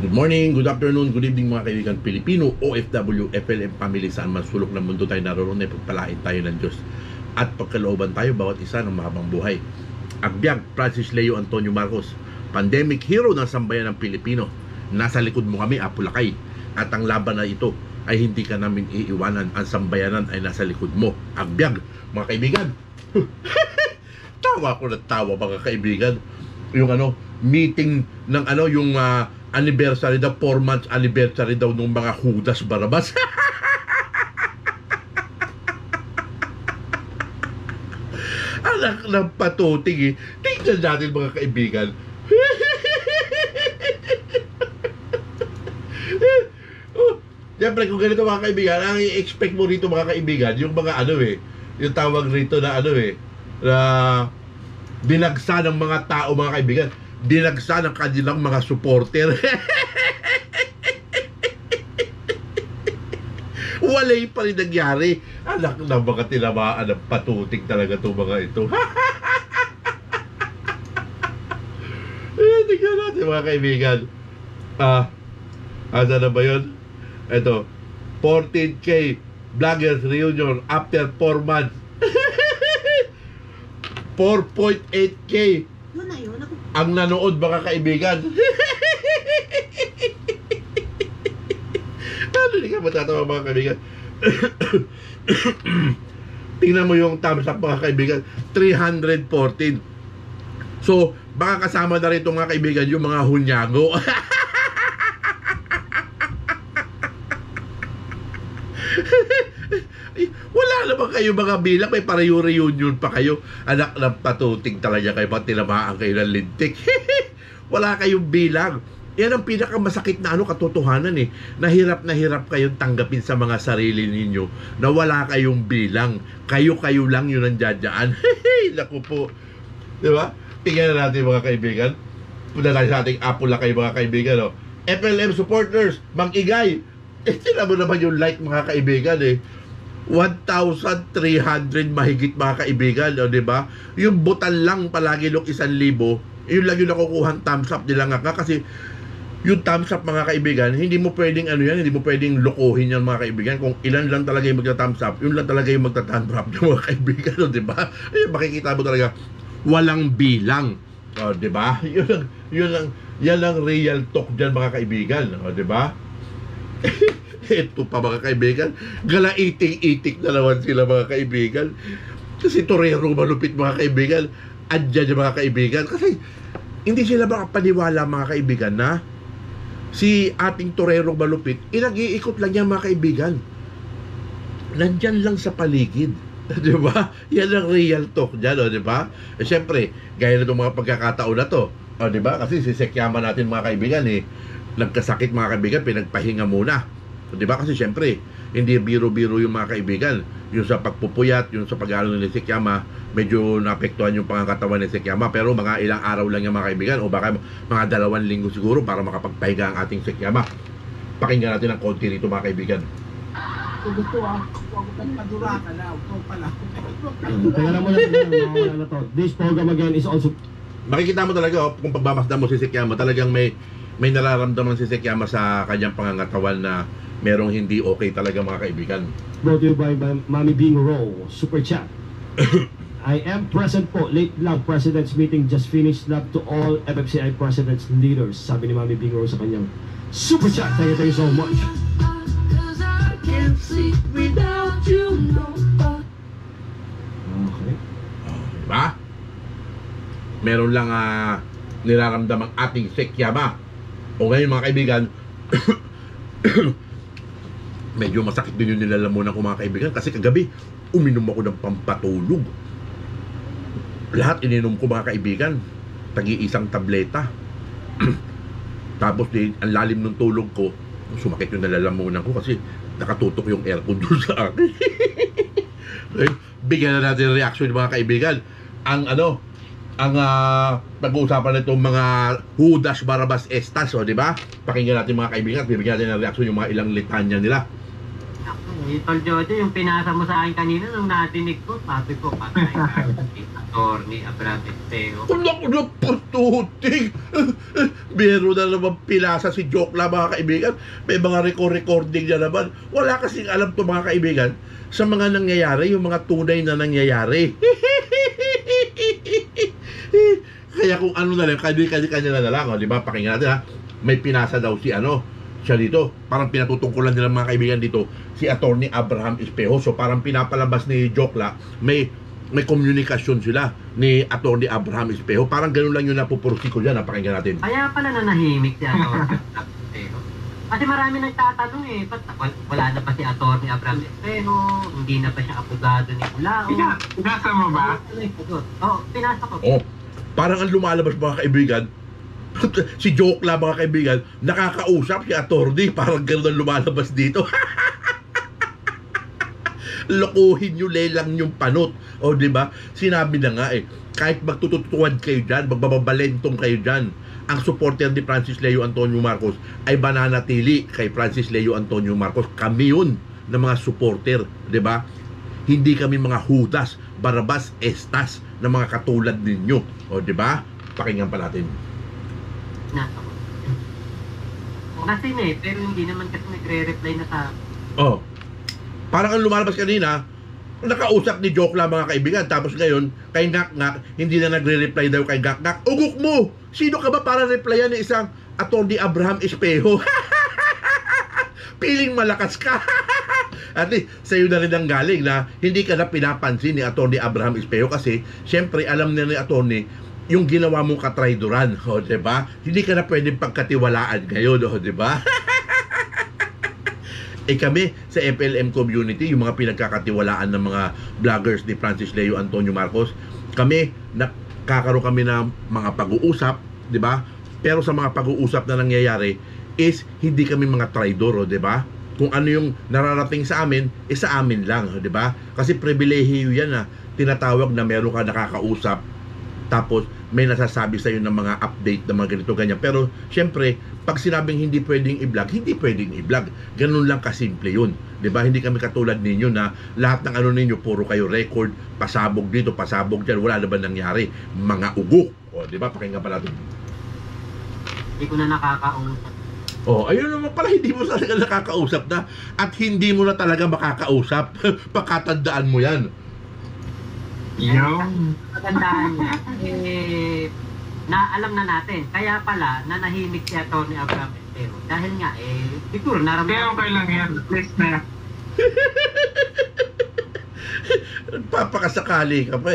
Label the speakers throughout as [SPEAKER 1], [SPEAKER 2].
[SPEAKER 1] Good morning, good afternoon, good evening mga kaibigan Pilipino, OFW, FLM family, saan man sulok ng mundo tayo naroon ay pagpalain tayo ng Diyos at pagkalooban tayo bawat isa ng mahabang buhay. Agbyag, Francis Leo Antonio Marcos, pandemic hero ng sambayan ng Pilipino. Nasa likod mo kami, Apulakay, at ang laban na ito ay hindi ka namin iiwanan. Ang sambayanan ay nasa likod mo. Agbyag, mga kaibigan. Tawa ko na tawa mga kaibigan. Yung meeting ng yung anniversary daw, 4 months anniversary daw ng mga Judas Barabas. Anak ng patuting eh. Tingnan natin mga kaibigan. Siyempre kung ganito mga kaibigan, ang i-expect mo rito mga kaibigan, yung mga yung tawag rito na na dinagsa ng mga tao mga kaibigan, dinagsa ng kanilang mga supporter. Walay pa rin nangyari. Anak ng mga tinamaan ng patutik talaga itong mga ito. Tingnan natin mga kaibigan. Asa na ba yun? Ito, 14K Vloggers Reunion after 4 months. 4.8K
[SPEAKER 2] yun na yun.
[SPEAKER 1] ang nanood mga kaibigan. Hindi ka matatawa mga kaibigan. Tingnan mo yung thumbs up mga kaibigan, 314. So baka kasama na rito mga kaibigan yung mga hunyago. Wala naman kayo mga bilang, may reunion pa kayo. Anak ng patuting talaga kayo, pag tinamaan kayo ng lintik. Wala kayong bilang. Yan ang pinakamasakit na katotohanan eh. Na hirap kayong tanggapin sa mga sarili ninyo na wala kayong bilang. Kayo lang yun ang dadaan. Naku po. Diba? Tingnan na natin mga kaibigan. Punta tayo sa ating Apulakay mga kaibigan. FLM supporters, mag-igay. Tingnan mo naman yung like mga kaibigan eh. 1,300 mahigit mga kaibigan, di ba? Yung butal lang palagi ng 1,000, yun lang yung nakukuhan thumbs up nila nga kasi yung thumbs up mga kaibigan, hindi mo pwedeng hindi mo pwedeng lokohin yan mga kaibigan. Kung ilan lang talaga yung magta-thumbs up, yun lang talaga yung magta-thumbs up yung mga kaibigan, di ba? Makikita mo talaga walang bilang, di ba? Yan ang real talk dyan mga kaibigan, di ba? Ito pa mga kaibigan, galaiting-itik na naman sila mga kaibigan. Kasi torero malupit mga kaibigan, andyan yung mga kaibigan. Kasi hindi sila makapaniwala mga kaibigan na si ating torero malupit, nag-iikot lang yan mga kaibigan. Nandyan lang sa paligid. Diba? Yan ang real talk dyan, diba? Siyempre, gaya na itong mga pagkakataon na to. Diba? Kasi si Sekyama natin mga kaibigan nagkasakit mga kaibigan, pinagpahinga muna. Diba? Kasi syempre, hindi biro-biro yung mga kaibigan. Yung sa pagpupuyat, yung sa pag-aaral ni Sekyama, medyo naapektuhan yung pangangatawan ni Sekyama. Pero mga ilang araw lang yung mga kaibigan, o baka mga 2 linggo siguro para makapagpahinga ang ating Sekyama. Pakinggan natin ang konti rito mga kaibigan.
[SPEAKER 2] Gusto huwag padura ka na. Huwag pala.
[SPEAKER 3] Tingnan mo na to. This program again is also...
[SPEAKER 1] Makikita mo talaga kung pagbamasdan mo si Sekyama, talagang may nararamdaman si Sekyama sa kanyang pangangatawan na merong hindi okay talaga mga kaibigan.
[SPEAKER 3] Brought to you by Mami Bing Row, Super Chat. I am present po. Late lang, President's meeting just finished. Love to all FFCI President's leaders. Sabi ni Mami Bing Row sa kanyang Super Chat. Thank you so much.
[SPEAKER 2] I can't sleep without you, no.
[SPEAKER 3] Okay.
[SPEAKER 1] Diba? Meron lang niraramdamang ating Sekyama. O ngayon mga kaibigan, medyo masakit din yung nilalamunan ko mga kaibigan kasi kagabi uminom ako ng pampatulog. Lahat ininom ko mga kaibigan, tagi-isang tableta. Tapos ang lalim ng tulog ko, sumakit yung nilalamunan ko kasi nakatutok yung aircon doon sa akin. Bigyan na natin reaction mga kaibigan. Ang pag-uusapan nitong mga Judas Barabas Estas, di ba? Pakinggan natin mga kaibigan at bibigyan natin ng reaction yung mga ilang litanya nila.
[SPEAKER 4] Tol Jojo, yung pinasa mo sa akin kanina nung natinig ko, sabi ko, patay ka. Attorney Abraham Esteo.
[SPEAKER 1] Kulak na patuting. Biro na naman pilasa si Joke lang mga kaibigan. May mga recording niya naman. Wala kasing alam to mga kaibigan sa mga nangyayari, yung mga tunay na nangyayari. Kaya kung ano na lang, kanya na lang, di ba? Pakinggan natin ha. May pinasa daw si siya dito. Parang pinatutungkulan nila mga kaibigan dito si Attorney Abraham Espejo. So parang pinapalabas ni Jokla, may komunikasyon sila ni Attorney Abraham Espejo. Parang ganun lang yung napupursi ko dyan. Pakinggan natin.
[SPEAKER 4] Kaya pala nanahimik si Attorney Abraham Espejo. Kasi marami nagtatanong ba't wala na pa si Attorney Abraham Espejo, hindi na pa siya abogado ni Ulao.
[SPEAKER 5] Pinasa mo ba?
[SPEAKER 4] Oo, pinasa ko.
[SPEAKER 1] Oh, parang ang lumalabas mga kaibigan, si Joke lang mga kaibigan, nakakausap si Attorney, parang gano'n ang lumalabas dito. Lokohin nyo, lelang yung panot. O di ba? Sinabi na nga kahit magtututuwad kayo dyan, magbabalentong kayo dyan, ang supporter ni Francis Leo Antonio Marcos ay mananatili kay Francis Leo Antonio Marcos. Kami yun na mga supporter, di ba? Hindi kami mga Judas, Barabas, Estas na mga katulad ninyo. O di ba? Pakinggan pa natin.
[SPEAKER 4] Nasa ko. Kasi pero hindi naman kasi nagre-reply na sa...
[SPEAKER 1] Oh. Parang ang lumalabas kanina, nakausap ni Joke lang mga kaibigan. Tapos ngayon, kay Ngak-Ngak, hindi na nagre-reply daw kay Ngak-Ngak. Ugok mo! Sino ka ba para replyan ni isang Attorney Abraham Espejo? Piling malakas ka. At least, sa'yo na rin ang galing na hindi ka na pinapansin ni Attorney Abraham Espejo kasi syempre alam na ni Attorney yung ginawa mong katraidoran, o diba? Hindi ka na pwedeng pagkatiwalaan ngayon, o diba? Kami sa FLM community, yung mga pinagkakatiwalaan ng mga vloggers ni Francis Leo Antonio Marcos, kami, nakakaroon kami ng mga pag-uusap, diba? Pero sa mga pag-uusap na nangyayari is hindi kami mga traidor, o diba? Kung ano yung nararating sa amin, sa amin lang, o diba? Kasi pribilehiyo yan na tinatawag na meron ka nakakausap tapos may nasasabi sa iyo ng mga update ng mga ganito ganyan. Pero syempre, pag sinabing hindi pwedeng i-vlog, hindi pwedeng i-vlog. Ganun lang kasimple yun. 'Di ba? Hindi kami katulad ninyo na lahat ng ninyo puro kayo record, pasabog dito, pasabog diyan, wala na ba nangyari? Mga ugok. O, 'di ba? Pakinggan pa natin.
[SPEAKER 4] Hindi ko na nakakausap.
[SPEAKER 1] Oh, ayun naman pala, hindi mo talaga nakakausap na at hindi mo na talaga makakausap. Pakatandaan mo 'yan.
[SPEAKER 5] Yung
[SPEAKER 4] Magandaan niya, na alam na natin. Kaya pala, nanahimik si Attorney Abraham Esteo. Dahil nga, siguro
[SPEAKER 5] kaya
[SPEAKER 4] naramdaman.
[SPEAKER 5] okay lang yan. Please na.
[SPEAKER 1] Papakasakali ka pa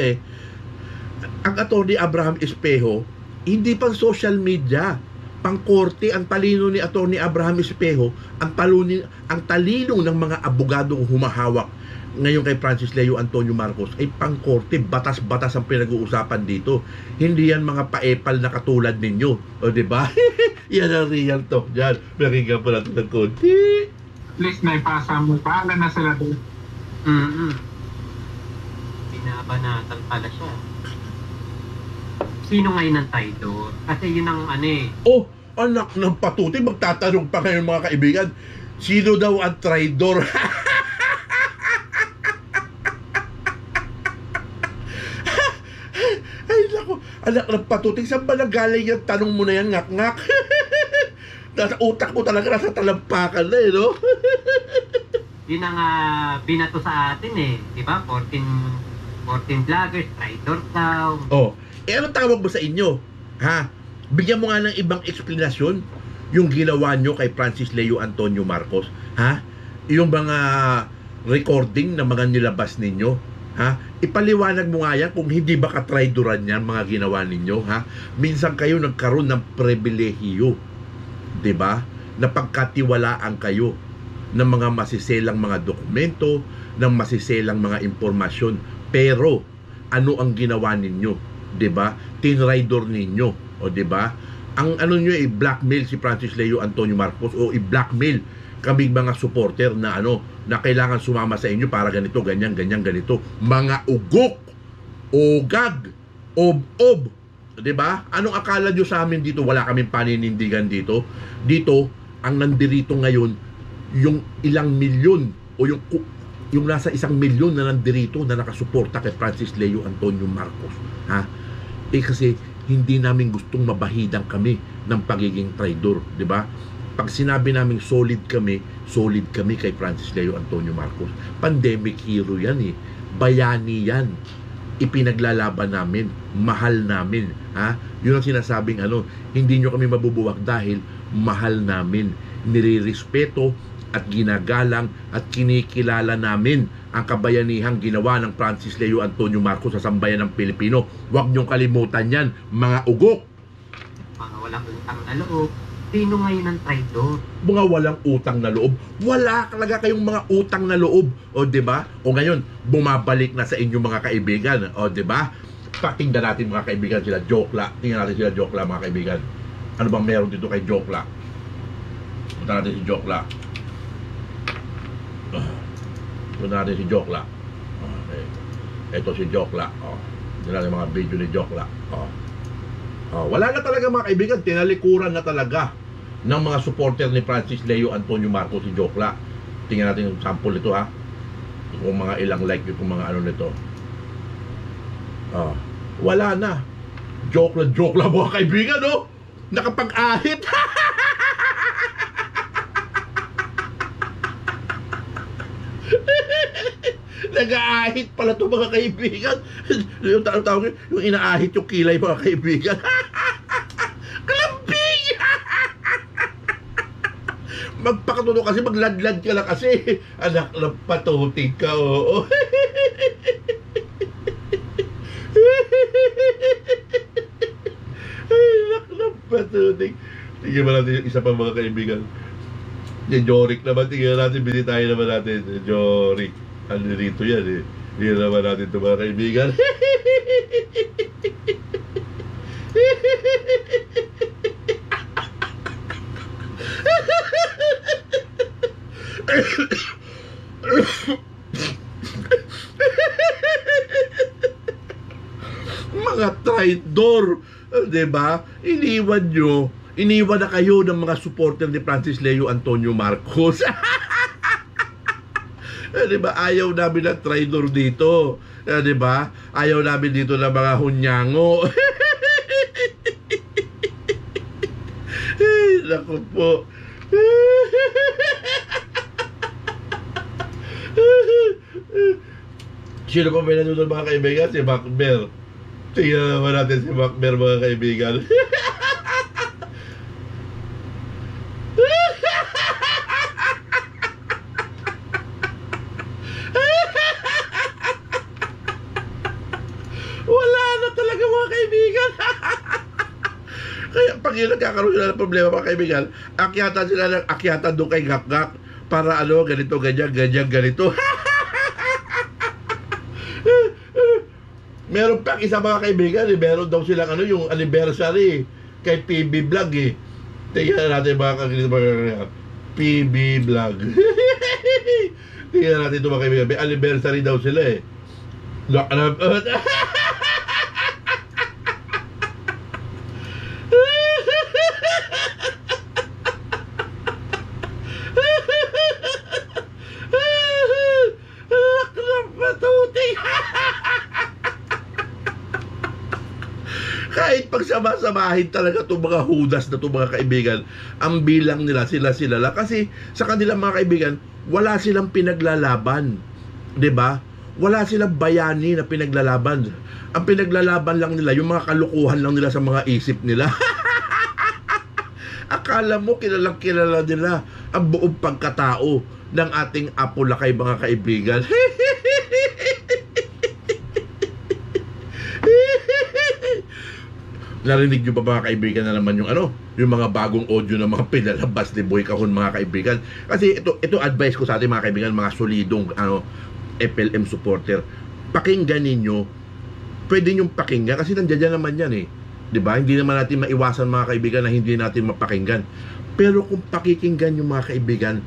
[SPEAKER 1] Ang Attorney Abraham Espejo, hindi pang social media, pang korte. Ang talino ni Attorney Abraham Espejo, ang talino ng mga abogadong humahawak ngayon kay Francis Leo Antonio Marcos ay pangkorte, batas-batas ang pinag-uusapan dito. Hindi yan mga paepal na katulad ninyo. O diba? Yan ang real talk dyan. Nakinggan pa natin ng konti.
[SPEAKER 5] Please na ipasa mo. Paala na sila doon.
[SPEAKER 4] Binabanatan pala siya. Sino ngayon ang traidor? Kasi yun ang
[SPEAKER 1] Oh, anak ng patuti, magtatanong pa ngayon mga kaibigan, sino daw ang traidor? Ay nako, anak ng patuti, saan ba nagaling yung tanong mo na yan, Ngak-Ngak? Nasa utak mo talaga, nasa talampakan na no?
[SPEAKER 4] Yun ang binato sa atin di ba? 14 vloggers, traidor daw.
[SPEAKER 1] Oh, anong tawag mo sa inyo? Ha? Bigyan mo nga ng ibang eksplanasyon yung ginawa nyo kay Francis Leo Antonio Marcos. Ha? Yung mga recording na mga nilabas ninyo. Ha? Ipaliwanag mo nga yan kung hindi ba katraidoran yan mga ginawa ninyo. Ha? Minsan kayo nagkaroon ng pribilehiyo. Diba? Napagkatiwalaan kayo ng mga masiselang mga dokumento, ng masiselang mga impormasyon. Pero, ano ang ginawa ninyo? Diba? Tinraidor ninyo. O diba? Ang nyo blackmail si Francis Leo Antonio Marcos o i-blackmail kami mga supporter na na kailangan sumama sa inyo para ganito, ganyan, ganito. Mga ugok, ogag, ob-ob. Diba? Anong akala nyo sa amin dito? Wala kaming paninindigan dito. Dito, ang nandirito ngayon, yung ilang milyon o o yung nasa 1 milyon na nandirito na nakasuporta kay Francis Leo Antonio Marcos, ha? Kasi hindi namin gustong mabahidan kami ng pagiging traidor, di ba? Pag sinabi namin solid kami kay Francis Leo Antonio Marcos. Pandemic hero yan eh. Bayani yan. Ipinaglalaban namin, mahal namin, ha? Yun ang sinasabing hindi nyo kami mabubuwag dahil mahal namin, nirirespeto at ginagalang at kinikilala namin ang kabayanihang ginawa ng Francis Leo Antonio Marcos sa sambayan ng Pilipino. Huwag niyong kalimutan yan, mga ugok.
[SPEAKER 4] Mga walang utang na loob. Sino ngayon ang traidor?
[SPEAKER 1] Mga walang utang na loob. Wala talaga kayong mga utang na loob. O, di ba? O ngayon, bumabalik na sa inyong mga kaibigan. O, di ba? Pakinggan natin mga kaibigan sila Jokla. Tingnan natin sila Jokla, mga kaibigan. Ano bang meron dito kay Jokla? Punta natin si Jokla. Punta natin si Jokla. Okay. Ito si Jokla. Tingnan natin mga video ni Jokla. Wala na talaga mga kaibigan. Tinalikuran na talaga ng mga supporter ni Francis Leo Antonio Marcos si Jokla. Tingnan natin yung sample nito, ha. Kung mga ilang like yung mga nito. Wala na. Jokla mga kaibigan, no? Nakapag-ahit. Nag-aahit pala ito mga kaibigan. Yung tawag yung inaahit yung kilay mga kaibigan. Kalambing! Magpakatuno kasi, magladlad ka lang kasi. Anak ng patuting ka, oo. Anak ng patuting. Tingnan ba natin yung isa pa mga kaibigan. Si Jorik naman, tingnan natin, binitahin naman natin. Si Jorik. Ano dito yan eh. Tingnan naman natin ito mga kaibigan. Mga traidor, diba? Iniwan na kayo ng mga supporter ni Francis Leo Antonio Marcos. Diba? Ayaw namin ng traidor dito. Diba? Ayaw namin dito ng mga hunyango. Naku po. Sino pa may nanonood mga kaibigan? Si Macber. Tingnan naman natin si Macber mga kaibigan. Wala na talaga mga kaibigan. Kaya pag yun nagkakaroon sila ng problema mga kaibigan, akyatan sila ng akyatan doon kay Gak-Gak para ganito, ganyan, ganito. Meron pa isa mga kaibigan, meron daw silang yung anniversary kay PB Vlog eh. Tingnan natin mga kaibigan, PB Vlog. Tingnan natin ito mga kaibigan, may anniversary daw sila eh. Kahit pagsama-samahin talaga itong mga hudas na itong mga kaibigan, ang bilang nila sila lang. Kasi sa kanilang mga kaibigan, wala silang pinaglalaban. 'Di ba? Wala silang bayani na pinaglalaban. Ang pinaglalaban lang nila, yung mga kalukuhan lang nila sa mga isip nila. Akala mo kilalang kilala nila ang buong pagkatao ng ating Apo Lakay mga kaibigan. Narinig nyo ba mga kaibigan na naman yung yung mga bagong audio ng mga pinalabas ni Boy Kahon mga kaibigan? Kasi ito advice ko sa ating mga kaibigan, mga solidong FLM supporter. Pakinggan ninyo, pwede nyong pakinggan kasi nandiyan naman yan eh. 'Di ba? Hindi naman natin maiwasan mga kaibigan na hindi natin mapakinggan. Pero kung pakikinggan yung mga kaibigan,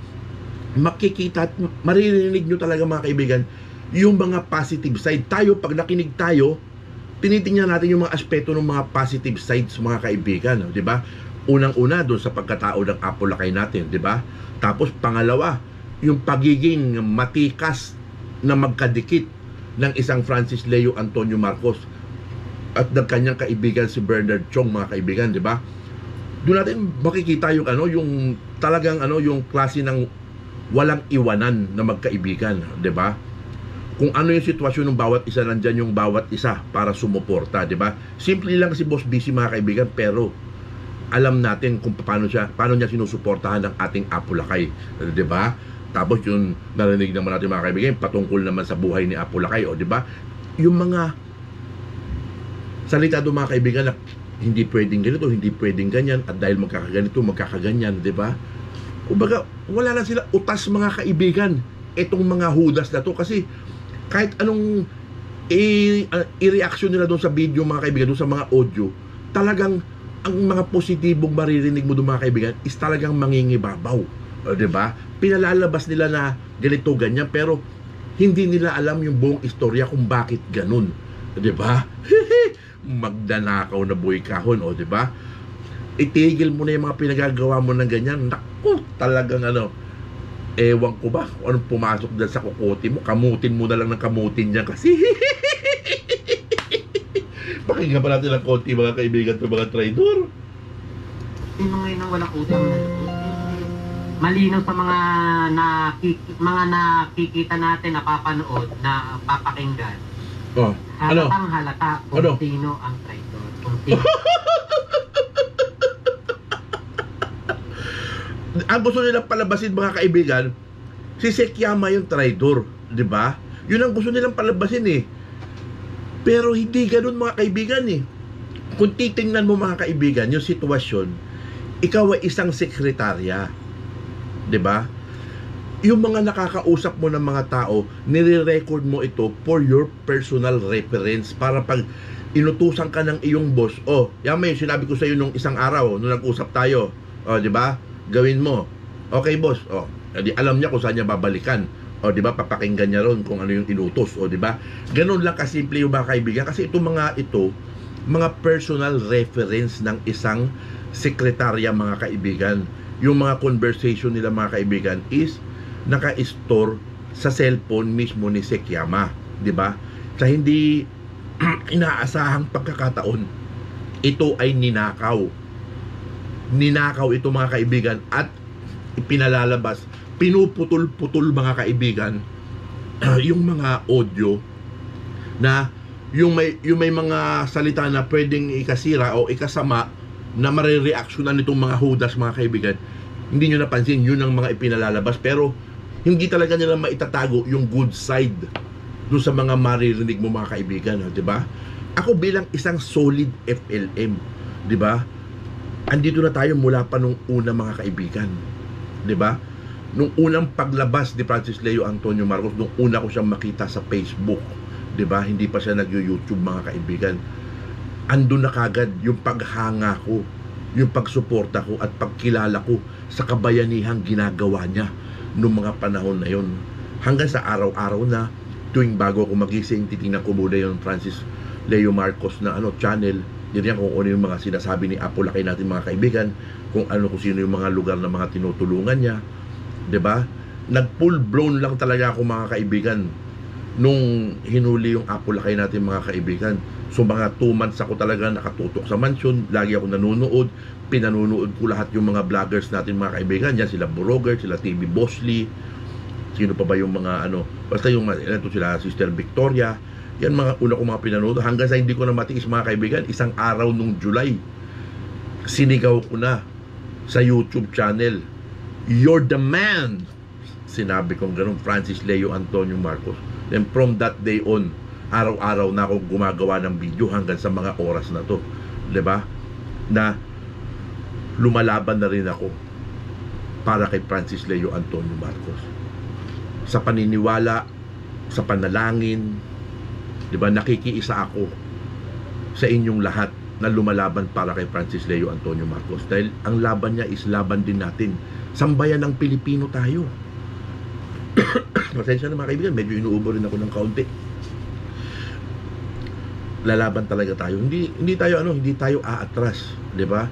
[SPEAKER 1] makikita at maririnig nyo talaga mga kaibigan yung mga positive side. Tayo, pag nakinig tayo, tinitingnan natin yung mga aspeto ng mga positive sides mga kaibigan, di ba? Unang-una doon sa pagkatao ng Apo Lakay natin, di ba? Tapos pangalawa, yung pagiging matikas na magkadikit ng isang Francis Leo Antonio Marcos at ng kanyang kaibigan si Bernard Chong, mga kaibigan, di ba? Doon natin makikita yung yung talagang yung klase ng walang iwanan na magkaibigan, di ba? Kung ano yung sitwasyon ng bawat isa, nandyan yung bawat isa para sumuporta, di ba? Simple lang si Boss BC, mga kaibigan, pero alam natin kung paano niya sinusuportahan ng ating Apo Lakay, di ba? Tapos yung narinig naman natin, mga kaibigan, patungkol naman sa buhay ni Apo Lakay, o di ba? Yung mga salita doon, mga kaibigan, na hindi pwedeng ganito, hindi pwedeng ganyan, at dahil magkakaganito, magkakaganyan, di ba? Kumbaga, wala na sila utas, mga kaibigan, itong mga hudas na to, kasi kahit anong i-reaction nila doon sa video, mga kaibigan, doon sa mga audio, talagang ang mga positibong maririnig mo doon, mga kaibigan, is talagang mangingibabaw, di ba? Pinalalabas nila na ganito, ganyan, pero hindi nila alam yung buong istorya kung bakit ganun, di ba? Magdanakaw na buhay kahon, o di ba? Itigil mo na yung mga pinagagawa mo ng ganyan. Naku, talagang ewan ko ba kung anong pumasok dyan sa kukote mo. Kamutin mo na lang ng kamutin niya kasi. Pakinggan pa natin ng konti, mga kaibigan, to mga traidor.
[SPEAKER 4] Sino ngayon ang walang utang na loob? Malinaw sa mga nakikita natin, napapanood, na papakinggan.
[SPEAKER 1] Oh,
[SPEAKER 4] Halatang halata kung
[SPEAKER 1] Ano?
[SPEAKER 4] sino ang traitor. Kung sino.
[SPEAKER 1] Ang gusto nilang palabasin, mga kaibigan, si Sekyama yung traidor, di ba? Yun ang gusto nilang palabasin eh. Pero hindi ganun, mga kaibigan eh. Kung titingnan mo, mga kaibigan, yung sitwasyon, ikaw ay isang sekretarya, di ba? Yung mga nakakausap mo ng mga tao, nire-record mo ito for your personal reference, para pag inutusan ka ng iyong boss, yan may sinabi ko sa iyo nung isang araw nung nag-usap tayo, di ba? Gawin mo. Okay, boss. Di alam niya kung saan niya babalikan. Di ba? Papakinggan niya ron kung ano yung inutos, di ba? Ganun lang kasimple yung mga kaibigan, kasi mga personal reference ng isang sekretarya, mga kaibigan. Yung mga conversation nila, mga kaibigan, is naka-store sa cellphone mismo ni Sekyama, di ba? Sa hindi inaasahang pagkakataon, ito ay ninakaw ito, mga kaibigan, at ipinalalabas, pinuputol-putol, mga kaibigan, yung mga audio na yung may mga salita na pwedeng ikasira o ikasama na marireaksyonan nitong mga hudas, mga kaibigan. Hindi nyo napansin, yun ang mga ipinalalabas, pero hindi talaga nila maitatago yung good side doon sa mga maririnig mo, mga kaibigan, di ba? Ako bilang isang solid FLM, di ba? Andito na tayo mula pa nung una, mga kaibigan, di ba? Nung unang paglabas ni Francis Leo Antonio Marcos, nung una ko siyang makita sa Facebook, di ba? Hindi pa siya nag-YouTube, mga kaibigan. Andun na kagad yung paghanga ko, yung pagsuporta ko at pagkilala ko sa kabayanihang ginagawa niya noong mga panahon na yon. Hanggang sa araw-araw na tuwing bago ako magising, titingnan ko muna yung Francis Leo Marcos na channel. Diyan kung ano yung mga sinasabi ni Apo Lakay natin, mga kaibigan, kung sino yung mga lugar na mga tinutulungan niya, 'di ba? Nag-full blown lang talaga ako, mga kaibigan, nung hinuli yung Apo Lakay natin, mga kaibigan. So mga 2 months ako talaga nakatutok sa mansion, lagi ako nanonood, pinanunood ko lahat yung mga vloggers natin, mga kaibigan. Yan sila Buroger, sila TV Bosley, sino pa ba yung mga basta yung sila Sister Victoria. Yan mga una ko mga pinanood, hanggang sa hindi ko na matiis, mga kaibigan. Isang araw nung July, sinigaw ko na sa YouTube channel, "You're the man!" Sinabi kong ganun, Francis Leo Antonio Marcos. Then from that day on, araw-araw na ako gumagawa ng video hanggang sa mga oras na to, 'di ba? Na lumalaban na rin ako para kay Francis Leo Antonio Marcos. Sa paniniwala, sa panalangin, 'di ba? Nakikiisa ako sa inyong lahat na lumalaban para kay Francis Leo Antonio Marcos, dahil ang laban niya is laban din natin. Sambayan ng Pilipino tayo. Pasensya na, mga kaibigan, medyo inuubo rin ako ng kaunti. Lalaban talaga tayo. Hindi tayo aatras, 'di ba?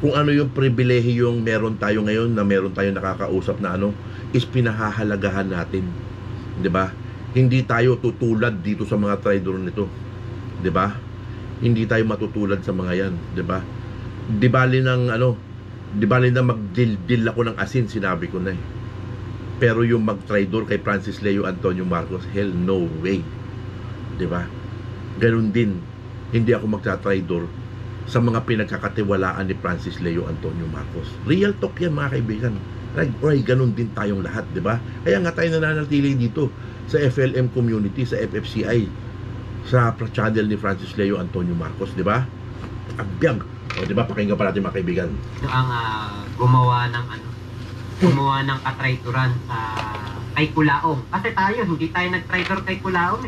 [SPEAKER 1] Kung ano yung pribilehiyong meron tayo ngayon, na meron tayong nakakausap na is pinahahalagahan natin. 'Di ba? Hindi tayo tutulad dito sa mga traidor nito. 'Di ba? Hindi tayo matutulad sa mga 'yan, 'di ba? Di bali na magdildil ako ng asin, sinabi ko na eh. Pero yung mag-traidor kay Francis Leo Antonio Marcos, hell no way. 'Di ba? Ganun din, hindi ako magta-traidor sa mga pinagkakatiwalaan ni Francis Leo Antonio Marcos. Real talk yan, mga kaibigan. Right, ganun din tayong lahat, di ba? Kaya nga tayo nananatili dito sa FLM community, sa FFCI, sa channel ni Francis Leo Antonio Marcos, di ba? Abyag. O, di ba? Pakinggan pa natin, mga kaibigan.
[SPEAKER 4] Ito ang gumawa ng katraituran kay Kulaong. Kasi tayo, hindi tayo nag-traitor kay Kulaong.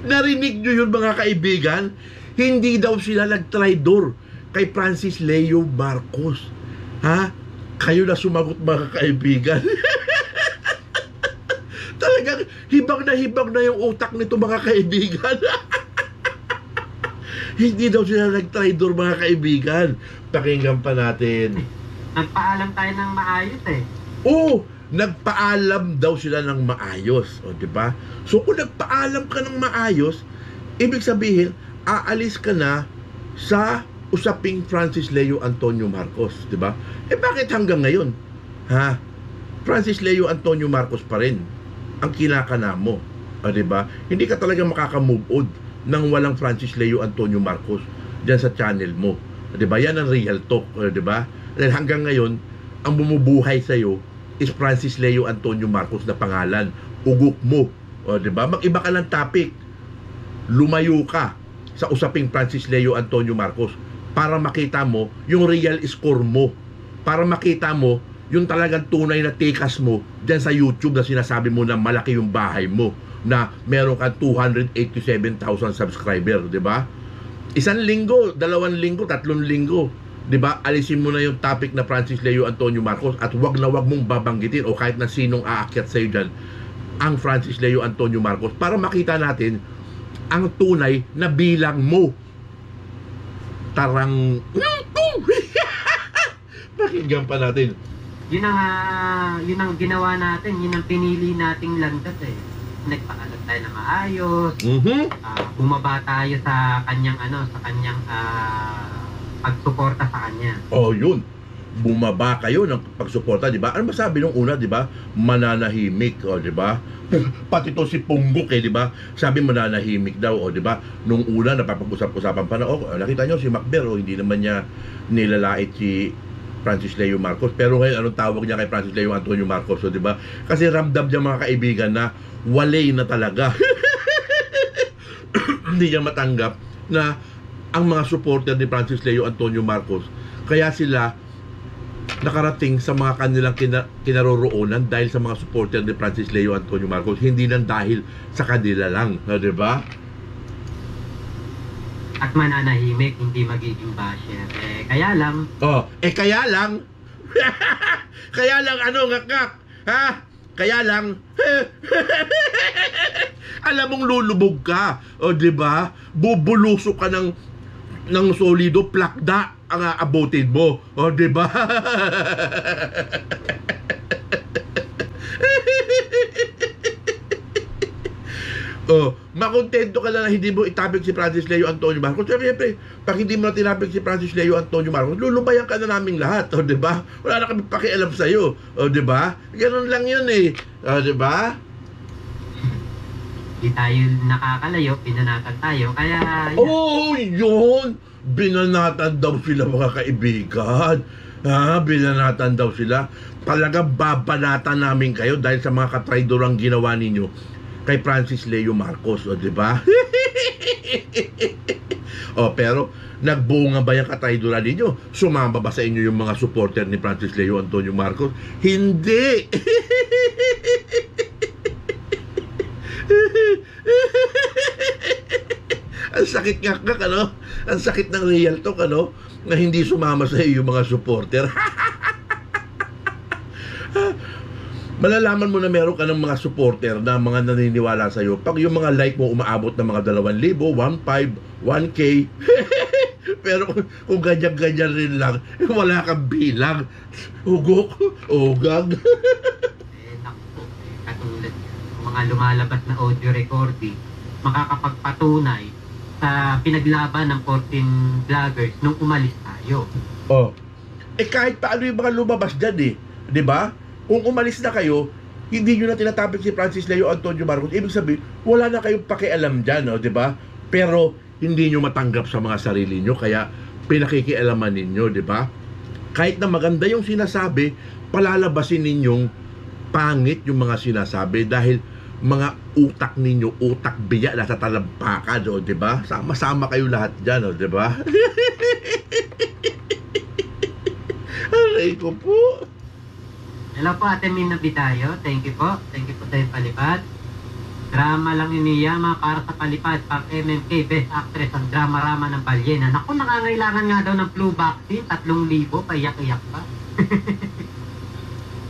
[SPEAKER 1] Narinig nyo yun, mga kaibigan? Hindi daw sila nag-traidor kay Francis Leo Marcos. Ha? Kayo na sumagot, mga kaibigan. Talagang hibang na yung utak nito, mga kaibigan. Hindi daw sila nag-traidor, mga kaibigan. Pakinggan pa natin.
[SPEAKER 4] Nagpaalam tayo ng maayos eh.
[SPEAKER 1] Oo, nagpaalam daw sila ng maayos. O, diba? So, kung nagpaalam ka ng maayos, ibig sabihin, aalis ka na sa usaping Francis Leo Antonio Marcos, diba? Eh, bakit hanggang ngayon? Ha? Francis Leo Antonio Marcos pa rin ang kinakana mo. O, diba? Hindi ka talaga makaka-move on nang walang Francis Leo Antonio Marcos dyan sa channel mo. O, diba? Yan ang real talk. O, diba? Dahil hanggang ngayon, ang bumubuhay sa'yo is Francis Leo Antonio Marcos na pangalan. Ugok mo. O, diba? Mag-iba ka ng topic. Lumayo ka sa usaping Francis Leo Antonio Marcos para makita mo yung real score mo. Para makita mo yung talagang tunay na tikas mo dyan sa YouTube na sinasabi mo na malaki yung bahay mo, na meron kang 287,000 subscriber, diba? 1 linggo, 2 linggo, 3 linggo, diba? Alisin mo na yung topic na Francis Leo Antonio Marcos at wag na wag mong babanggitin o kahit na sinong aakyat sa'yo dyan ang Francis Leo Antonio Marcos para makita natin ang tunay na bilang mo. Tarang pakinggan pa natin.
[SPEAKER 4] Yun ang ginawa natin, yun ang pinili nating landas eh. Nagpaalam tayo na maayos, bumaba tayo sa kanyang pagsuporta sa kanya.
[SPEAKER 1] Oh, yun. Bumaba kayo ng pagsuporta, di ba? Ano masabi nung una, di ba? Mananahimik, oh, di ba? Pati to si Punggok, di ba? Sabi mananahimik daw, oh, di ba? Nung una, napapag-usap-usapan pa na, oh, nakita nyo si Macber, oh, hindi naman niya nilalait si Francis Leo Marcos. Pero ngayon, anong tawag niya kay Francis Leo Antonio Marcos, oh, di ba? Kasi ramdam niya, mga kaibigan, na walay na talaga. Hindi niya matanggap na ang mga supporter ni Francis Leo Antonio Marcos, kaya sila nakarating sa mga kanilang kinaroroonan dahil sa mga supporter ni Francis Leo Antonio Marcos, hindi nang dahil sa kanila lang, di ba?
[SPEAKER 4] At mananahimik, hindi magiging basher. Kaya lang.
[SPEAKER 1] Oh, kaya lang. Kaya lang ano, ngakak? Ha? Kaya lang. Alam mong lulubog ka, o di ba? Bubulusok ka ng solido, plakda ang aabotin mo, o di ba? Oh, makontento ka na hindi mo itapik si Francis Leo Antonio Marcos. Siyempre, pag hindi mo na tinapik si Francis Leo Antonio Marcos, lulubayan ka na naming lahat, o di ba? Wala na kami pakialam sa iyo, o di ba? Ganun lang 'yun eh. O di ba?
[SPEAKER 4] Hindi tayo nakakalayo, pinanatan tayo, kaya
[SPEAKER 1] oh, yun! Binanatan daw sila, mga kaibigan. Ha? Binanatan daw sila. Talagang babanatan namin kayo dahil sa mga katraidorang ginawa ninyo kay Francis Leo Marcos, o di ba? Oh, pero nagbunga ba yung katraidoran ninyo? Sumama ba sa inyo yung mga supporter ni Francis Leo Antonio Marcos? Hindi. Ang sakit nga, ano? Ang sakit ng real talk, ano? Na hindi sumama sa iyo yung mga supporter. Malalaman mo na meron ka ng mga supporter na mga naniniwala sa iyo pag yung mga like mo umaabot ng mga 2,000, 1,500, 1K. Pero kung ganyan-ganyan rin lang, wala kang bilang. Ugok, ugag.
[SPEAKER 4] Naku, katulad ng mga lumalabas na audio recording, makakapagpatunay sa pinaglaban ng 14 vloggers nung umalis tayo.
[SPEAKER 1] Oh. Kahit paano yung mga lumabas dyan di ba? Kung umalis na kayo, hindi nyo na tinatapik si Francis Leo Antonio Marcos. Ibig sabihin, wala na kayong pakialam dyan, di ba? Pero hindi nyo matanggap sa mga sarili nyo, kaya pinakikialaman ninyo, di ba? Kahit na maganda yung sinasabi, palalabasin ninyong pangit yung mga sinasabi dahil mga utak ninyo, utak biya na sa talampakan, di ba? Sama-sama kayo lahat dyan, di ba? Aray ko po.
[SPEAKER 4] Hello po, Ate Mina Bitayo. Thank you po. Thank you po sa palipad. Drama lang iniyama para sa palipad. Pang MMK, Best Actress ang drama-rama ng Balyena. Naku, nangangailangan nga daw ng flu vaccine. 3,000, paiyak-iyak pa.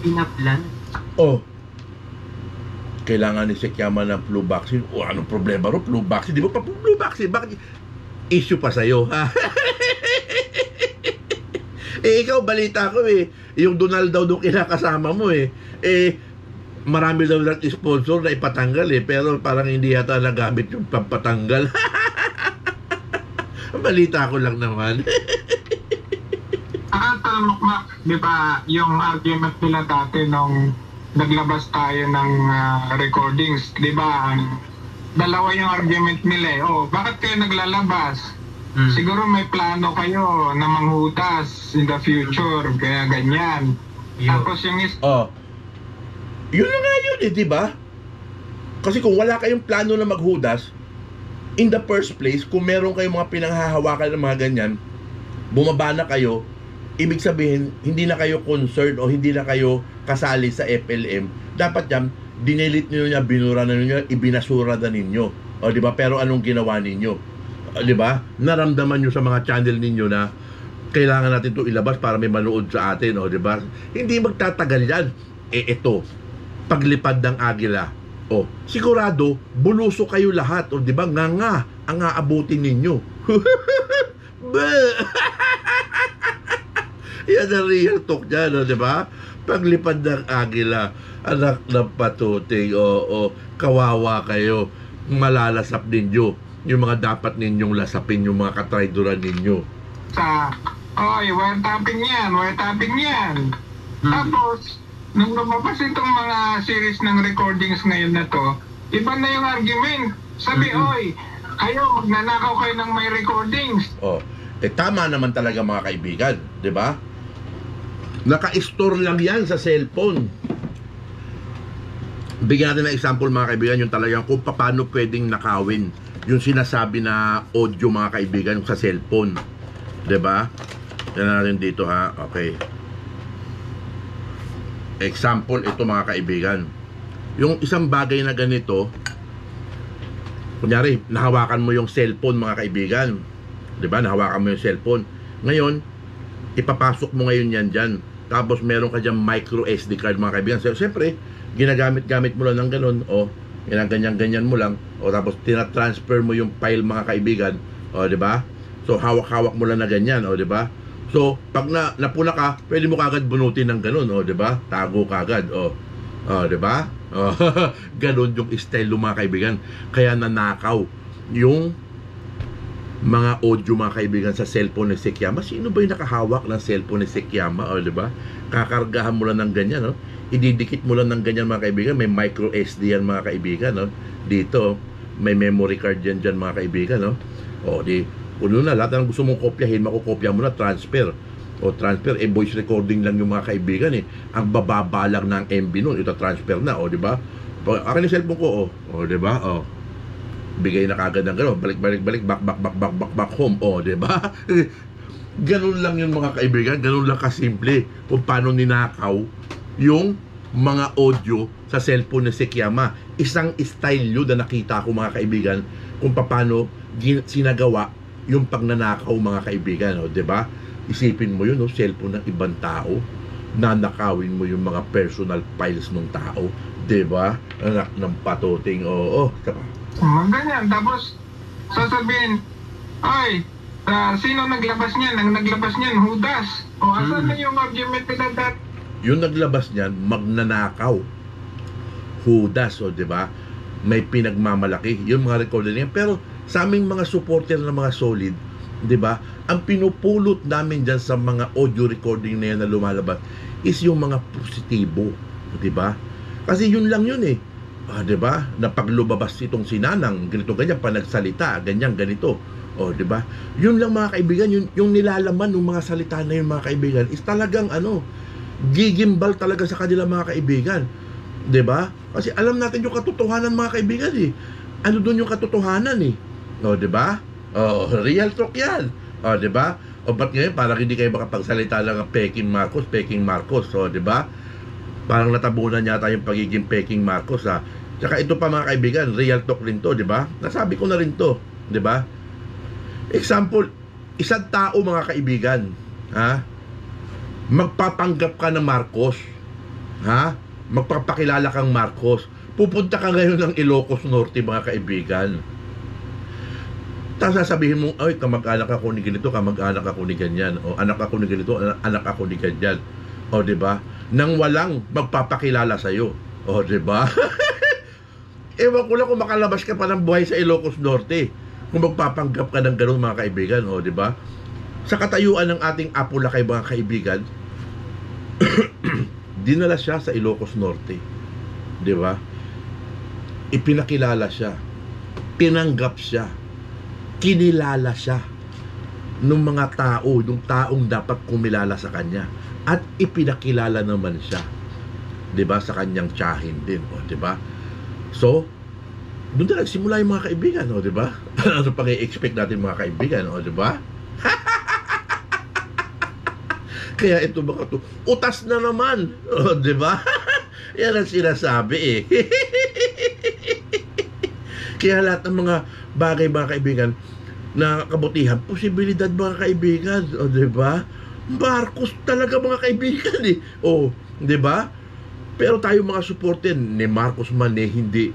[SPEAKER 4] Pinaplan.
[SPEAKER 1] Oh, kailangan ni Sekiyama ng flu vaccine. O, anong problema ro? Flu vaccine? Di ba pa flu vaccine? Bakit? Issue pa sa'yo, ha? Ikaw, balita ko yung Donald daw nung kinakasama mo marami daw lang sponsor na ipatanggal pero parang hindi yata nagamit yung pampatanggal. Balita ko lang naman.
[SPEAKER 5] Mak, di ba, yung argument nila dati nung naglabas tayo ng recordings, di ba, dalawa yung argument nila bakit kayo naglalabas? Siguro may plano kayo na manghutas in the future, kaya ganyan. Tapos yung
[SPEAKER 1] yun na nga yun di ba? Kasi kung wala kayong plano na maghudas, in the first place, kung meron kayong mga pinanghahawakan ng mga ganyan, bumaba na kayo, ibig sabihin, hindi na kayo concerned o hindi na kayo kasali sa FLM. Dapat yan, dinelete nyo niya, binura na ninyo, ibinasura na ninyo. Di ba? Pero anong ginawa ninyo? Di ba? Naramdaman nyo sa mga channel ninyo na kailangan natin ito ilabas para may manood sa atin, di ba? Hindi magtatagal yan. Ito, paglipad ng agila. Sigurado, buluso kayo lahat, di ba? Nga ang aabutin ninyo. Yan ang real talk dyan, di ba? Paglipad ng agila, anak ng patuting, kawawa kayo, malalasap ninyo yung mga dapat ninyong lasapin, yung mga katraidoran ninyo.
[SPEAKER 5] Wiretapping yan. Tapos, nung lumabas itong mga series ng recordings ngayon na to, iba na yung argument. Sabi, kayo, magnanakaw kayo ng may recordings.
[SPEAKER 1] Tama naman talaga mga kaibigan, di ba? Naka-store lang yan sa cellphone. Bigyan natin ng example mga kaibigan, yung talagang kung paano pwedeng nakawin yung sinasabi na audio mga kaibigan sa cellphone. Diba? Yan natin dito ha. Okay. Example ito mga kaibigan. Yung isang bagay na ganito, kunyari, nahawakan mo yung cellphone mga kaibigan. Diba? Nahawakan mo yung cellphone. Ngayon, ipapasok mo ngayon yan dyan. Tapos meron ka dyan micro SD card mga kaibigan. Siyempre, ginagamit-gamit mo lang ng ganun. Ganyan-ganyan mo lang, tapos tina-transfer mo yung file mga kaibigan, di ba? So hawak-hawak mo lang na ganyan, di ba? So pag napuna ka, pwede mo kagad bunutin ng ganun, di ba? Tago kagad, di ba? Ganun yung style ng mga kaibigan. Kaya nanakaw yung mga audio mga kaibigan sa cellphone ni Sekiyama. Sino ba yung nakahawak ng cellphone ni Sekiyama, di ba? Kakargahan mo lang ng ganyan, ididikit mo lang ng ganyan mga kaibigan. May micro SD yan mga kaibigan, dito may memory card yan dyan mga kaibigan, puno na lahat ng gusto mong kopyahin, makukopya mo na, transfer voice recording lang yung mga kaibigan ang bababa lang ng MB nun, ito transfer na, di ba? Akin yung cellphone ko, di ba? Bigay na kagad ng gano'n, balik back home, di ba? Ganun lang yung mga kaibigan, ganun lang kasimple kung paano ninakaw yung mga audio sa cellphone ni Sekiyama. Isang style yun na nakita ko mga kaibigan kung paano sinagawa yung pagnanakaw mga kaibigan, di ba? Isipin mo yun, cellphone ng ibang tao, nanakawin mo yung mga personal files ng tao, di ba? Anak ng patuting,
[SPEAKER 5] Ganyan, tapos sasabihin, Sino naglabas niyan? Ang naglabas niyan, Judas. O asan na yung argument nila dati?
[SPEAKER 1] Yung naglabas niyan, magnanakaw. Judas, o diba? May pinagmamalaki. Yung mga recording niya. Pero sa aming mga supporter na mga solid, diba? Ang pinupulot namin dyan sa mga audio recording na yan na lumalabas is yung mga positibo. Diba? Kasi yun lang yun eh. Diba? Na paglubabas itong sinanang, ganito ganyan, panagsalita, ganyan, ganito. Diba? Yun lang mga kaibigan, yung nilalaman ng mga salita na yun mga kaibigan is talagang gigimbal talaga sa kanila mga kaibigan. Diba? Kasi alam natin yung katotohanan mga kaibigan eh. Ano doon yung katotohanan eh. Diba? Real talk yan. Diba? Ba't ngayon parang hindi kayo makapagsalita lang ang Peking Marcos. Diba? Parang natabunan yata yung pagiging Peking Marcos ha. Tsaka ito pa mga kaibigan, real talk rin to, diba? Nasabi ko na rin to, diba? Example, isang tao mga kaibigan, magpapanggap ka ng Marcos, magpapakilala kang Marcos, pupunta ka ngayon ng Ilocos Norte mga kaibigan. Tapos sasabihin mo, ay kamag-anak ako ni ganito, kamag-anak ako ni ganyan, o anak ako ni ganito, anak ako ni ganyan. Diba? Nang walang magpapakilala sa'yo. Diba? Ewan ko lang kung makalabas ka pa ng buhay sa Ilocos Norte kung magpapanggap ka ng gano'n mga kaibigan. Diba? Sa katayuan ng ating Apulacay mga kaibigan, dinala siya sa Ilocos Norte. Diba? Ipinakilala siya. Tinanggap siya. Kinilala siya ng mga tao, ng taong dapat kumilala sa kanya. At ipinakilala naman siya, 'di ba, sa kanyang tiyahin din, 'di ba? So, doon na nagsimula yung mga kaibigan, 'di ba? Ano pang i-expect natin mga kaibigan, 'di ba? Kaya ito mga to, utas na naman, 'di ba? Yan ang sinasabi eh. Kaya lahat ng mga bagay mga kaibigan na kabutihan, posibilidad mga kaibigan, 'di ba? Marcos talaga mga kaibigan eh. 'di ba? Pero tayo mga supporter ni Marcos man hindi,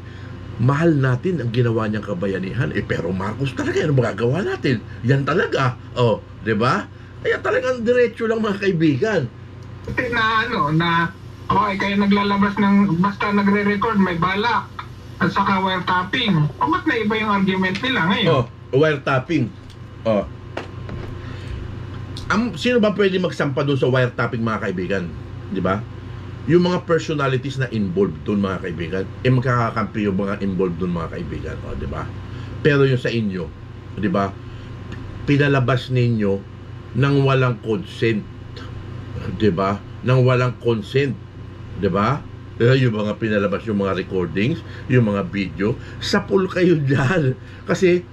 [SPEAKER 1] mahal natin ang ginawa niyang kabayanihan. Pero Marcos talaga, ano magagawa natin? Yan talaga. 'di ba? Kaya talagang diretso lang mga kaibigan.
[SPEAKER 5] Kayo naglalabas ng basta nagre-record may balak at saka wiretapping. Ba't na iba yung argument nila ngayon?
[SPEAKER 1] Wiretapping. Sino ba pwede magsampa doon sa wiretapping mga kaibigan? Di ba? Yung mga personalities na involved doon mga kaibigan, magkakakampi yung mga involved doon mga kaibigan. Di ba? Pero yung sa inyo, di ba? Pinalabas ninyo nang walang consent. Di ba? Nang walang consent. Di ba? Yung mga pinalabas, yung mga recordings, yung mga video, sapul kayo dyan. Kasi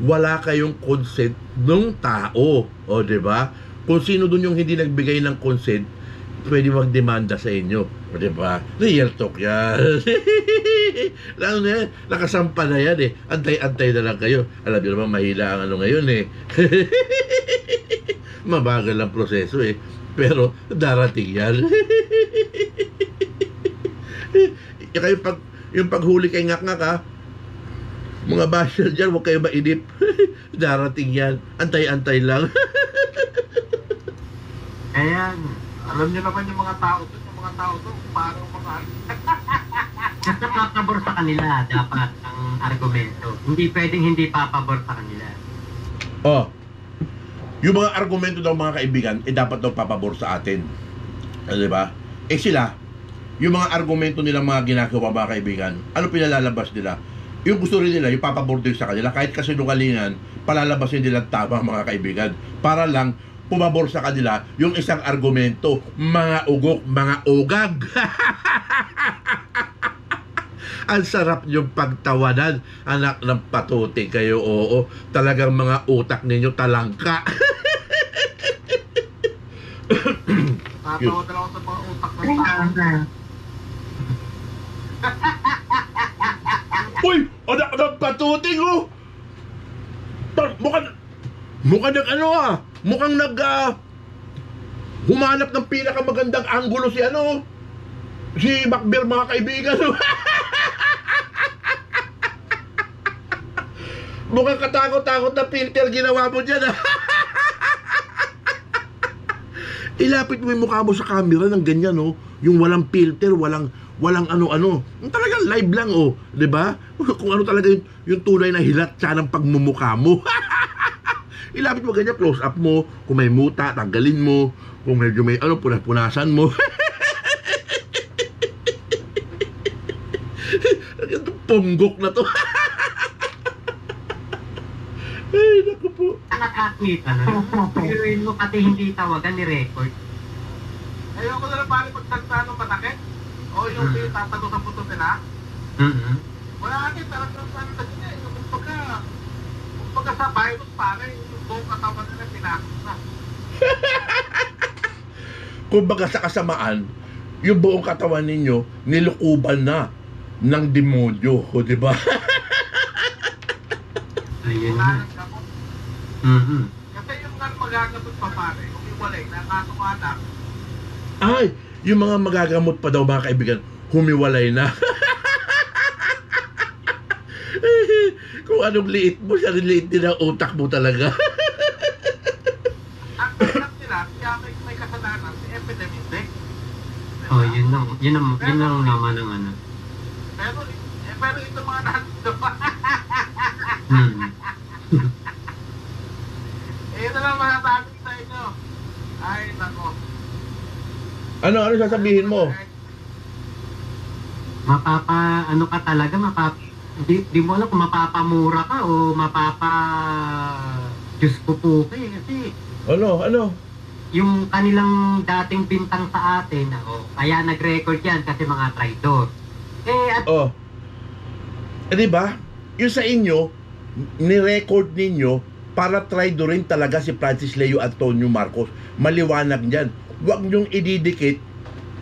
[SPEAKER 1] wala kayong consent ng tao. Di ba? Kung sino dun yung hindi nagbigay ng consent, pwede magdemanda sa inyo. Di ba? Real talk yan. Lalo na yan, nakasampa na yan eh. Antay-antay na lang kayo. Alam nyo naman, mahila ang ngayon eh. Mabagal ang proseso eh. Pero darating yan. Kaya yung paghuli kay ngak-ngak mga basher dyan, huwag kayo mainip. Darating yan. Antay-antay lang.
[SPEAKER 4] Ayan.
[SPEAKER 5] Alam niyo naman yung mga tao doon, parang mga...
[SPEAKER 4] Napapabor sa kanila dapat ang argumento. Hindi pwedeng hindi papabor sa kanila.
[SPEAKER 1] Yung mga argumento daw mga kaibigan, dapat daw papabor sa atin. Diba? Sila, yung mga argumento nila mga ginagawa mga kaibigan, ano pinalalabas nila? Yung gusto rin nila, yung papabor din sa kanila, kahit kasinungalingan, palalabasin nila tama mga kaibigan, para lang pumabor sa kanila yung isang argumento, mga ugok, mga ugag. Ang sarap yung pagtawanan, anak ng patuti kayo, oo, talagang mga utak ninyo talangka.
[SPEAKER 5] Tatawa talaga sa mga utak ng tao.
[SPEAKER 1] Uy! Anak ng patuting oh! Mukhang humanap ng pinakamagandang anggulo si Macber mga kaibigan. Mukhang katakot-takot na filter ginawa mo dyan Ilapit mo yung mukha mo sa camera ng ganyan, oh. Yung walang filter, walang ano-ano. Yung talagang live lang, oh. 'Di ba? Kung ano talaga yung tunay na hilat siya ng pagmumukha mo. Ilapit mo ganyan, close up mo. Kung may muta, tanggalin mo. Kung medyo may ano, punasan mo. Ponggok na to. Ay, naku po.
[SPEAKER 4] Nakakakita na. Piruin mo pati hindi tawagan ni record.
[SPEAKER 6] Ayoko na lang pare pagtagsa ng patakit. O yung tatago sa puto nila. Wala akin, talagang ano sa kanya. Yung kumbaga sa virus pare, yung buong katawan nila pinakot na.
[SPEAKER 1] Kumbaga sa kasamaan, yung buong katawan ninyo, nilukuban na ng demonyo. O, diba?
[SPEAKER 4] Ayun
[SPEAKER 6] Wala
[SPEAKER 4] na.
[SPEAKER 6] nang gamot.
[SPEAKER 4] Mhm.
[SPEAKER 6] Kasi yung nga magagamot pa pare, kung iwalay na kasumanak,
[SPEAKER 1] Ay, yung mga magagamot pa daw mga kaibigan, humiwalay na. Kung anong liit mo, siya rin liit din ang utak mo talaga.
[SPEAKER 6] ang kailang nila, kaya may kasalanan, si epidemic day.
[SPEAKER 4] Oh, yun ang naman ng ano.
[SPEAKER 6] Pero ito mga nandito pa. Yun na lang masasabi sa inyo. Ay, nako.
[SPEAKER 1] Ano sasabihin mo?
[SPEAKER 4] Ano ka talaga, di mo alam kung mapapamura ka o Diyos ko po ka eh. Kasi
[SPEAKER 1] Ano?
[SPEAKER 4] yung kanilang dating bintang sa atin, kaya nag-record yan kasi mga traidor.
[SPEAKER 1] Oh. Di ba? Yung sa inyo, ni-record ninyo para traitor rin talaga si Francis Leo Antonio Marcos. Maliwanag dyan. Huwag nyong ididikit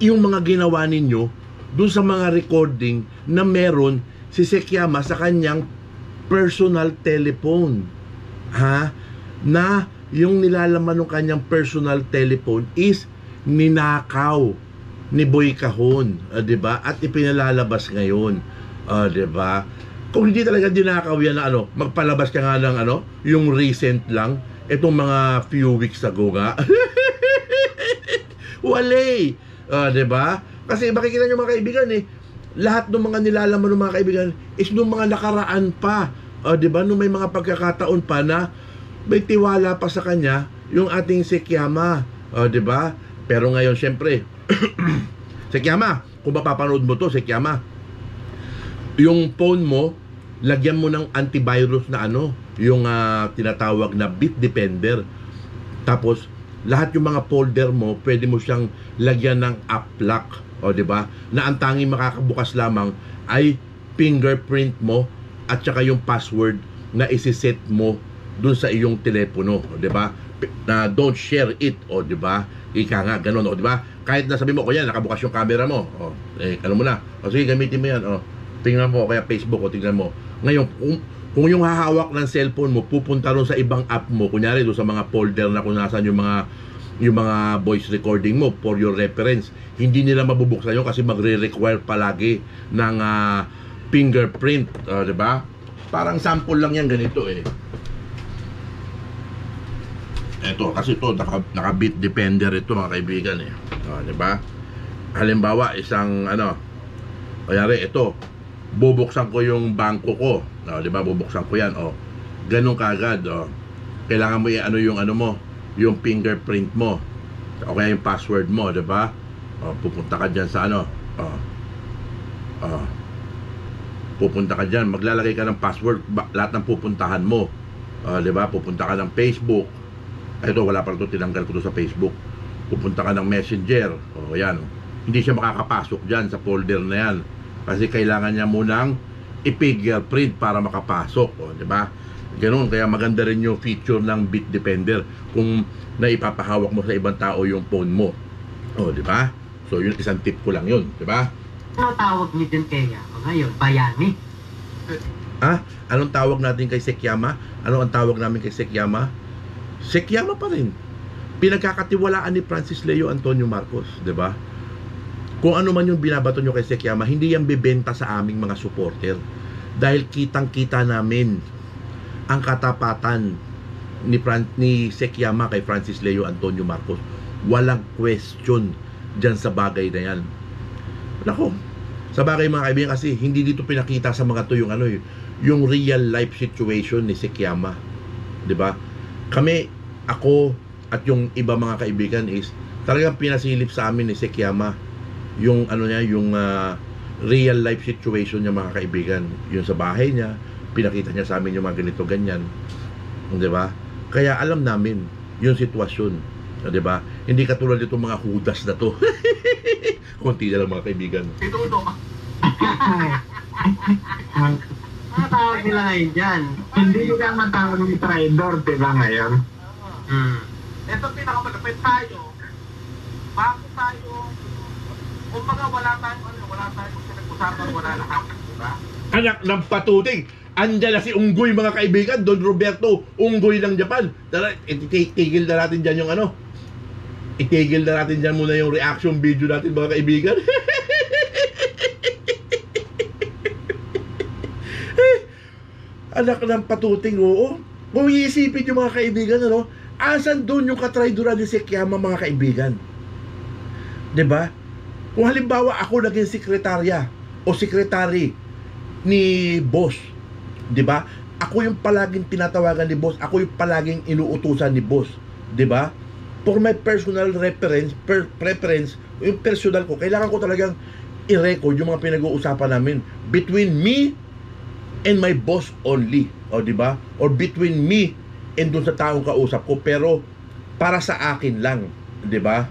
[SPEAKER 1] yung mga ginawa ninyo dun sa mga recording na meron si Sekiyama sa kanyang personal telephone. Ha? Na yung nilalaman ng kanyang personal telephone is ninakaw ni Boy Kahon, 'di ba? At ipinalalabas ngayon, 'di ba? Kung hindi talaga dinakaw yan na magpalabas ka nga ng yung recent lang, itong mga few weeks ago nga. Wale, 'di ba? Kasi makikita nyo mga kaibigan lahat ng mga nilalaman ng mga kaibigan is nung mga nakaraan pa, 'di ba? Nung may mga pagkakataon pa na may tiwala pa sa kanya yung ating Sekiyama, 'di ba? Pero ngayon syempre Sekiyama, kung mapapanood mo to, Sekiyama, yung phone mo, lagyan mo ng antivirus na yung tinatawag na Bitdefender. Tapos, lahat yung mga folder mo, pwede mo siyang lagyan ng app lock. O, diba? Na ang tanging makakabukas lamang ay fingerprint mo at saka yung password na isiset mo dun sa iyong telepono. O, diba? Na don't share it. O, diba? Ika nga, ganun. O, diba? Kahit na sabi mo, kuya, nakabukas yung camera mo. O, ano mo na. O, sige, gamitin mo yan. O, tingnan mo, kaya Facebook, o, tingnan mo. Ngayon, kung yung hahawak ng cellphone mo, pupunta ron sa ibang app mo, kunyari doon sa mga folder na kung nasan yung mga voice recording mo for your reference, hindi nila mabubuksan yun kasi magre-require palagi ng fingerprint, diba? Parang sample lang yan ganito Eto, kasi ito, naka Bitdefender ito mga kaibigan diba? Halimbawa, isang kanyari, ito, bubuksan ko yung bangko ko, diba? Bubuksan ko yan, ganun kagad, kailangan mo yung mo, yung fingerprint mo, o kaya yung password mo, diba? Pupunta ka dyan sa pupunta ka dyan, maglalagay ka ng password, lahat ng pupuntahan mo, diba? Pupunta ka ng Facebook, ito wala pa ito, tinanggal ko ito sa Facebook, pupunta ka ng Messenger, yan, hindi siya makakapasok dyan sa folder na yan, kasi kailangan niya munang i-fingerprint para makapasok, di ba? Ganun, kaya maganda rin yung feature ng Bitdefender kung naipapahawak mo sa ibang tao yung phone mo, di ba? So yun, isang tip ko lang yun, di ba?
[SPEAKER 4] Ano tawag niyo din kaya ngayon? Bayani?
[SPEAKER 1] Anong tawag natin kay Sekiyama? Ano ang tawag namin kay Sekiyama? Sekiyama pa rin. Pinagkakatiwalaan ni Francis Leo Antonio Marcos, di ba? Kung ano man yung binabato nyo kay Sekiyama, hindi yan bibenta sa aming mga supporter. Dahil kitang-kita namin ang katapatan ni Sekiyama kay Francis Leo Antonio Marcos. Walang question dyan sa bagay na yan. Nako, sa bagay mga kaibigan, kasi hindi dito pinakita sa mga to yung ano, yung real life situation ni Sekiyama. 'Di ba? Kami, ako at yung iba mga kaibigan is talagang pinasilip sa amin ni Sekiyama yung ano niya, yung real life situation niya mga kaibigan. Yung sa bahay niya, pinakita niya sa amin yung mga ganito ganyan. 'Di ba? Kaya alam namin yung sitwasyon, 'di ba? Hindi katulad itong mga hudas na to. Konti na lang mga kaibigan.
[SPEAKER 6] Itudo.
[SPEAKER 4] Ano tawag nila ngayon dyan?
[SPEAKER 5] Hindi nila matawag ni traidor, di ba ngayon?
[SPEAKER 6] Ito pinakamalapit tayo. Bago tayo, kumbaga wala tayong pinag-usapan, wala lahat, di ba?
[SPEAKER 1] Anak ng patuting, andyan na si Unggoy mga kaibigan, Don Roberto Unggoy ng Japan. Tara, itigil na natin dyan yung ano, itigil na natin dyan muna yung reaction video natin mga kaibigan. Anak ng patuting, oo. Kung iisipin yung mga kaibigan, ano, asan doon yung katraidoran ni Sekiyama mga kaibigan? 'Di ba? Kung halimbawa ako naging sekretarya o sekretary ni boss, 'di ba? Ako yung palaging tinatawagan ni boss, ako yung palaging inuutusan ni boss, 'di ba? For my personal preference, yung personal ko, kailangan ko talagang i-record yung mga pinag-uusapan namin between me and my boss only, o di ba? Or between me and dun sa taong kausap ko, pero para sa akin lang, di ba?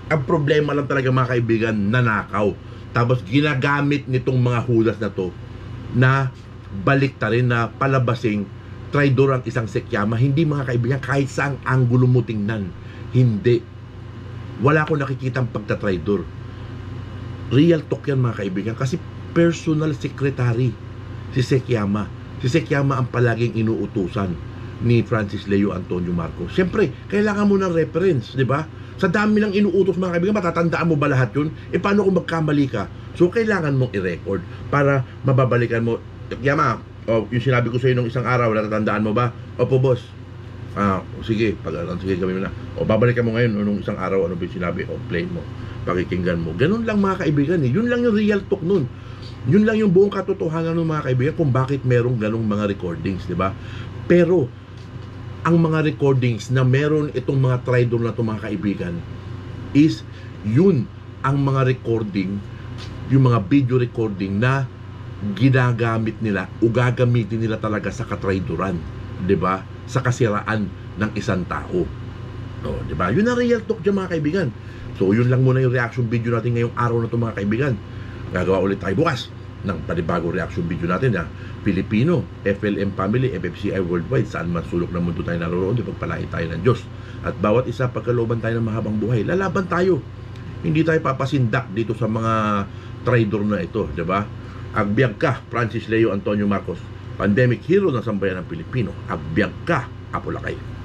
[SPEAKER 1] Ang problema lang talaga mga kaibigan, nanakaw. Tapos ginagamit nitong mga hudas na to na baliktarin, na palabasing traidor ang isang Sekiyama. Hindi mga kaibigan, kahit saang anggulo mo tingnan, hindi. Wala akong nakikitang pagtatraidor. Real talk yan mga kaibigan, kasi personal secretary si Sekiyama. Si Sekiyama ang palaging inuutusan ni Francis Leo Antonio Marcos. Siyempre, kailangan mo ng reference, di ba? Sa dami ng inuutos mga kaibigan, matatandaan mo ba lahat yun? E paano kung magkamali ka? So, kailangan mong i-record para mababalikan mo. Sekiyama, yung sinabi ko sa iyo nung isang araw, natatandaan mo ba? Opo, boss. Sige, sige, gawin mo na. Babalikan mo ngayon nung isang araw, ano ba yung sinabi? Play mo, pakikinggan mo. Ganun lang mga kaibigan. Yun lang yung real talk nun. Yun lang yung buong katotohanan ng mga kaibigan kung bakit merong ganong mga recordings, di ba? Pero ang mga recordings na meron itong mga traidor na itong mga kaibigan is yun ang mga recording, yung mga video recording na ginagamit nila o gagamitin nila talaga sa katraidoran, di ba? Sa kasiraan ng isang tao. Di ba? Yun ang real talk dyan mga kaibigan. So yun lang muna yung reaction video natin ngayong araw na ito mga kaibigan. Gagawa ulit tayo bukas ng panibagong reaction video natin na Pilipino, FLM family, FFCI worldwide, saan man sulok ng mundo tayo naroon, pagpalain tayo ng Diyos. At bawat isa, pagkalooban tayo ng mahabang buhay, lalaban tayo. Hindi tayo papasindak dito sa mga traidor na ito, di ba? Agbyag ka, Francis Leo Antonio Marcos, pandemic hero ng sambayan ng Pilipino. Agbyag ka, Apolakay.